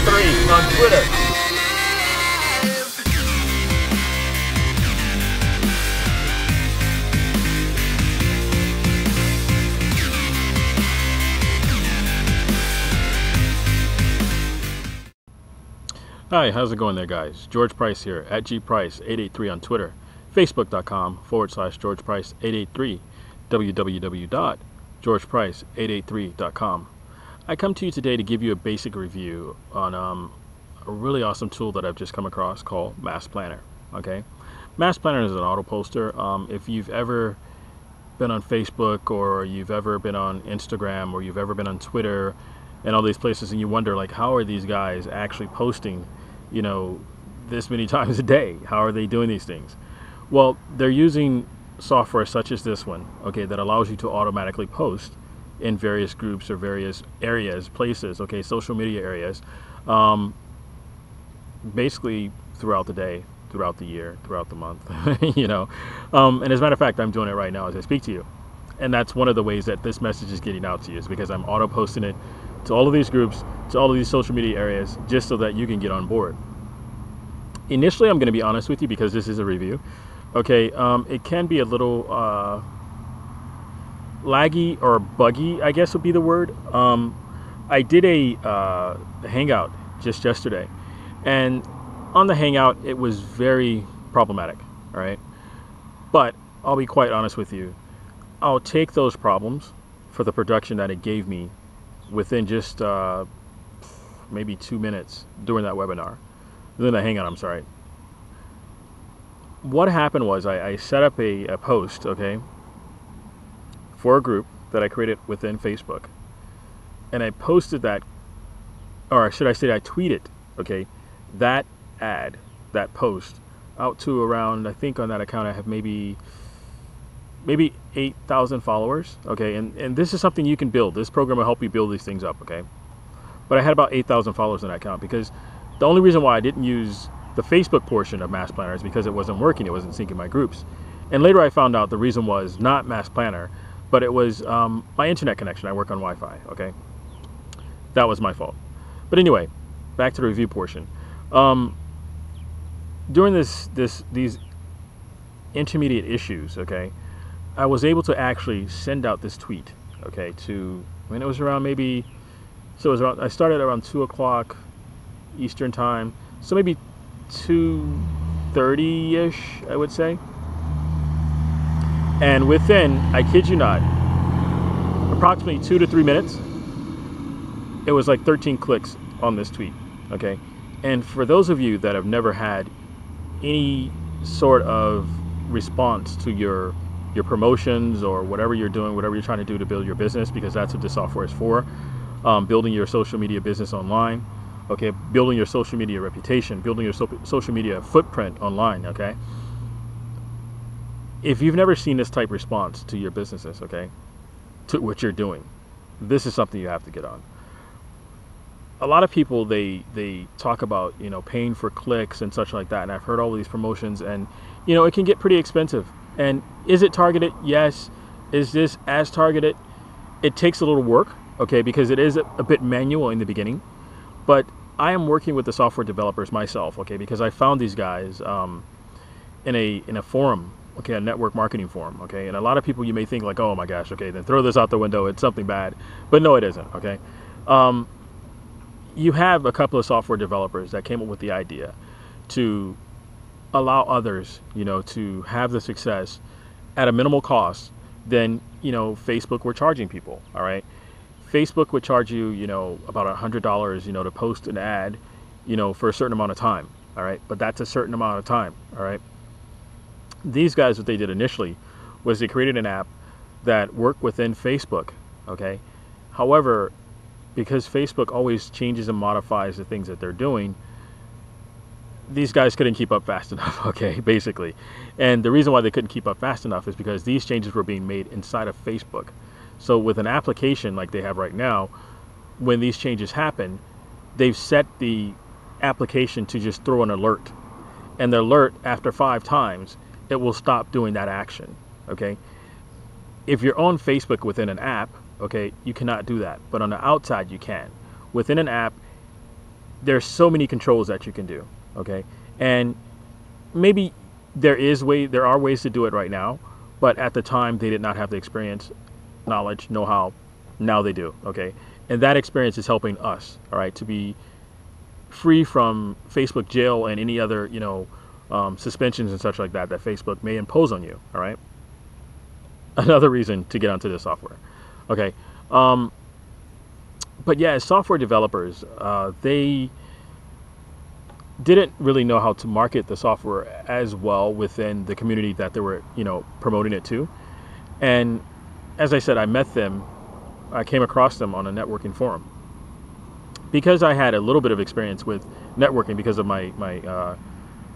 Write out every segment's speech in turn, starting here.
883 on Twitter. Hi, how's it going there, guys? George Price here at gprice883 on Twitter, facebook.com/GeorgePrice883, www.georgeprice883.com. I come to you today to give you a basic review on a really awesome tool that I've just come across called MassPlanner. Okay, MassPlanner is an auto poster. If you've ever been on Facebook, or you've ever been on Instagram, or you've ever been on Twitter and all these places, and you wonder, like, how are these guys actually posting, you know, this many times a day? How are they doing these things? Well, they're using software such as this one, okay, that allows you to automatically post in various groups or various areas, places, okay, social media areas, basically throughout the day, throughout the year, throughout the month, you know. And as a matter of fact, I'm doing it right now as I speak to you. And that's one of the ways that this message is getting out to you, is because I'm auto posting it to all of these groups, to all of these social media areas, just so that you can get on board. Initially, I'm going to be honest with you, because this is a review. Okay, it can be a little laggy or buggy, I guess would be the word. I did a hangout just yesterday, and on the hangout, it was very problematic, all right? But I'll be quite honest with you. I'll take those problems for the production that it gave me within just maybe 2 minutes during that webinar, during the hangout, I'm sorry. What happened was I set up a post, okay, for a group that I created within Facebook, and I posted that, or should I say I tweeted, okay, that ad, that post, out to around, I think on that account I have maybe 8,000 followers, okay, and this is something you can build. This program will help you build these things up, okay? But I had about 8,000 followers on that account, because the only reason why I didn't use the Facebook portion of MassPlanner is because it wasn't working. It wasn't syncing my groups. And later I found out the reason was not MassPlanner, but it was my internet connection. I work on Wi-Fi, okay? That was my fault. But anyway, back to the review portion. During these intermediate issues, okay, I was able to actually send out this tweet, okay, to, I mean, it was around maybe, so it was around, I started around 2 o'clock Eastern time, so maybe 2:30-ish, I would say. And within, I kid you not, approximately 2 to 3 minutes, it was like 13 clicks on this tweet, okay? And for those of you that have never had any sort of response to your promotions or whatever you're doing, whatever you're trying to do to build your business, because that's what this software is for, building your social media business online, okay, building your social media reputation, building your social media footprint online, okay? If you've never seen this type response to your businesses, okay, to what you're doing, this is something you have to get on. A lot of people, they talk about, you know, paying for clicks and such like that, and I've heard all these promotions, and, you know, it can get pretty expensive. And is it targeted? Yes. Is this as targeted? It takes a little work, okay, because it is a bit manual in the beginning. But I am working with the software developers myself, okay, because I found these guys in a forum, okay, a network marketing forum, okay. And a lot of people, you may think like, oh my gosh, okay, then throw this out the window. It's something bad. But no, it isn't, okay. You have a couple of software developers that came up with the idea to allow others, you know, to have the success at a minimal cost than, you know, Facebook were charging people, all right? Facebook would charge you, you know, about $100, you know, to post an ad, you know, for a certain amount of time, all right? But that's a certain amount of time, all right? These guys, what they did initially was they created an app that worked within Facebook, okay? However, because Facebook always changes and modifies the things that they're doing, these guys couldn't keep up fast enough, okay, basically. And the reason why they couldn't keep up fast enough is because these changes were being made inside of Facebook. So with an application like they have right now, when these changes happen, they've set the application to just throw an alert. And the alert, after 5 times, it will stop doing that action, okay? If you're on Facebook within an app, okay, you cannot do that. But on the outside, you can. Within an app, there's so many controls that you can do. Okay, and maybe there are ways to do it right now, but at the time they did not have the experience, knowledge, know-how. Now they do. Okay, and that experience is helping us, all right, to be free from Facebook jail and any other, suspensions and such like that Facebook may impose on you. All right. Another reason to get onto this software. Okay. But yeah, as software developers, they didn't really know how to market the software as well within the community that they were, promoting it to. And as I said, I came across them on a networking forum. Because I had a little bit of experience with networking because of my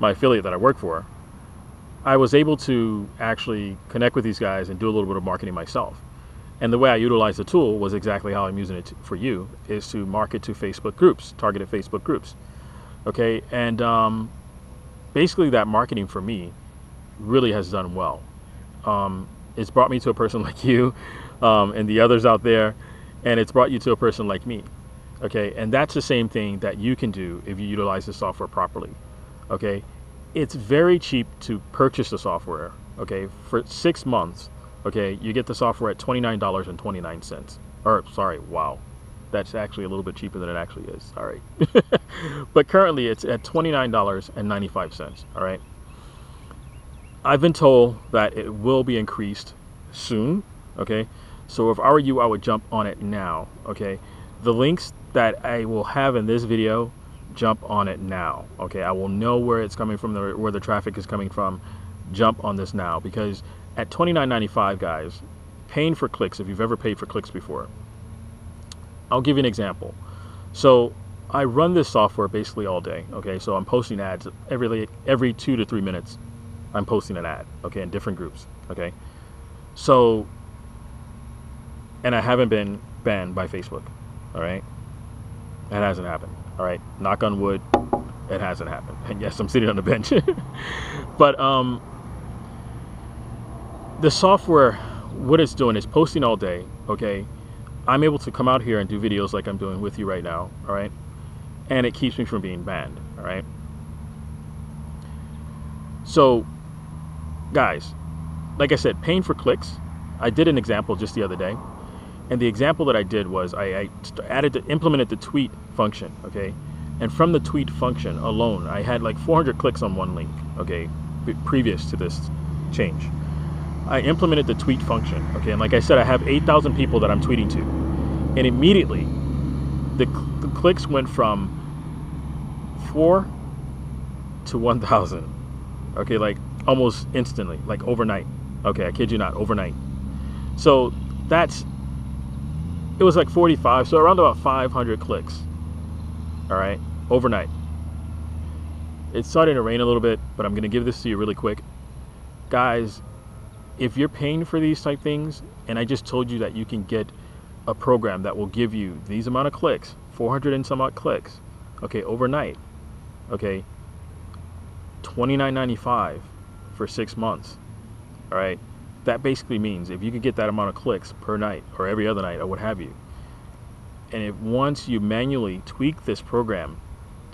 affiliate that I work for, I was able to actually connect with these guys and do a little bit of marketing myself. And the way I utilized the tool was exactly how I'm using it for you, is to market to Facebook groups, targeted Facebook groups. Okay, and basically that marketing for me really has done well. It's brought me to a person like you and the others out there, and it's brought you to a person like me. Okay, and that's the same thing that you can do if you utilize the software properly. Okay, it's very cheap to purchase the software. Okay, for 6 months. Okay, you get the software at $29.29. Or sorry, wow, that's actually a little bit cheaper than it actually is. Sorry, but currently it's at $29.95. All right. I've been told that it will be increased soon. Okay, so if I were you, I would jump on it now. Okay, the links that I will have in this video, jump on it now. Okay, I will know where it's coming from, where the traffic is coming from. Jump on this now, because at $29.95, guys, paying for clicks, if you've ever paid for clicks before, I'll give you an example. So I run this software basically all day. Okay, so I'm posting ads every 2 to 3 minutes. I'm posting an ad. Okay, in different groups. Okay, so, and I haven't been banned by Facebook. All right. That hasn't happened. All right. Knock on wood. It hasn't happened. And yes, I'm sitting on the bench. But the software, what it's doing is posting all day. Okay. I'm able to come out here and do videos like I'm doing with you right now. All right. And it keeps me from being banned. All right. So, guys, like I said, paying for clicks. I did an example just the other day. And the example that I did was I implemented the tweet function, okay? And from the tweet function alone, I had like 400 clicks on one link, okay, previous to this change. I implemented the tweet function, okay? And like I said, I have 8,000 people that I'm tweeting to. And immediately, the clicks went from 4 to 1,000, okay? Like almost instantly, like overnight. Okay, I kid you not, overnight. So it was like 45, so around about 500 clicks, all right, overnight. It's starting to rain a little bit, but I'm going to give this to you really quick. Guys, if you're paying for these type things, and I just told you that you can get a program that will give you these amount of clicks, 400 and some odd clicks, okay, overnight, okay, $29.95 for 6 months, all right. That basically means if you could get that amount of clicks per night or every other night or what have you, and once you manually tweak this program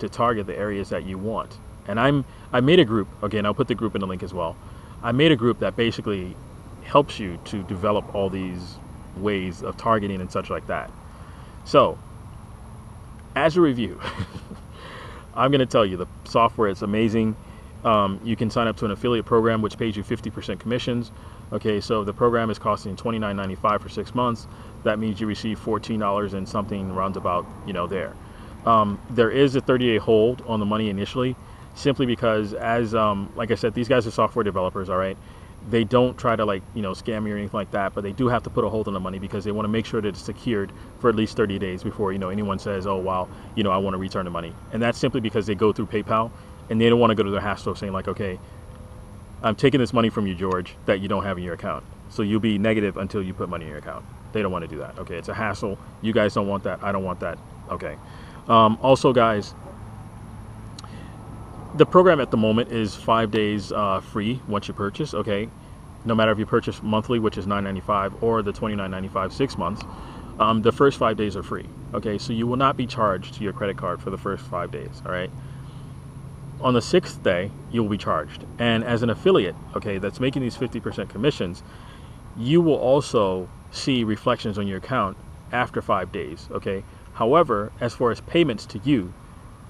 to target the areas that you want, and I made a group, again, I'll put the group in the link as well. I made a group that basically helps you to develop all these ways of targeting and such like that. So, as a review, I'm going to tell you the software is amazing. You can sign up to an affiliate program which pays you 50% commissions. Okay, so the program is costing $29.95 for 6 months. That means you receive $14 and something roundabout, there. There is a 30-day hold on the money initially, simply because, as like I said, these guys are software developers, all right? They don't try to scam you or anything like that, but they do have to put a hold on the money because they want to make sure that it's secured for at least 30 days before anyone says, oh wow, I want to return the money. And that's simply because they go through PayPal and they don't want to go to their hassle of saying like, okay, I'm taking this money from you, George, that you don't have in your account. So you'll be negative until you put money in your account. They don't want to do that. Okay, it's a hassle. You guys don't want that. I don't want that. Okay. Also, guys, the program at the moment is 5 days free once you purchase. Okay, no matter if you purchase monthly, which is $9.95, or the $29.95 6 months. the first 5 days are free. Okay, so you will not be charged to your credit card for the first 5 days. All right. On the 6th day, you will be charged. And as an affiliate, okay, that's making these 50% commissions, you will also see reflections on your account after 5 days. Okay. However, as far as payments to you,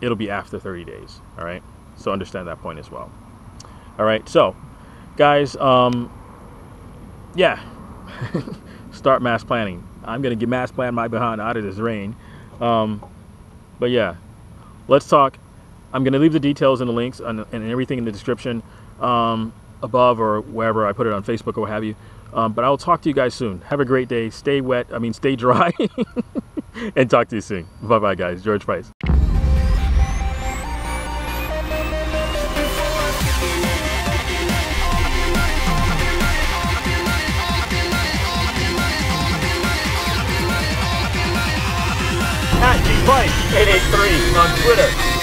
it'll be after 30 days. All right. So understand that point as well. All right. So, guys, yeah, start mass planning. I'm going to get mass plan my behind out of this rain. But yeah, let's talk. I'm going to leave the details and the links and everything in the description above or wherever I put it on Facebook or what have you. But I'll talk to you guys soon. Have a great day. Stay wet. I mean, stay dry. And talk to you soon. Bye-bye, guys. George Price. @GPrice883 on Twitter.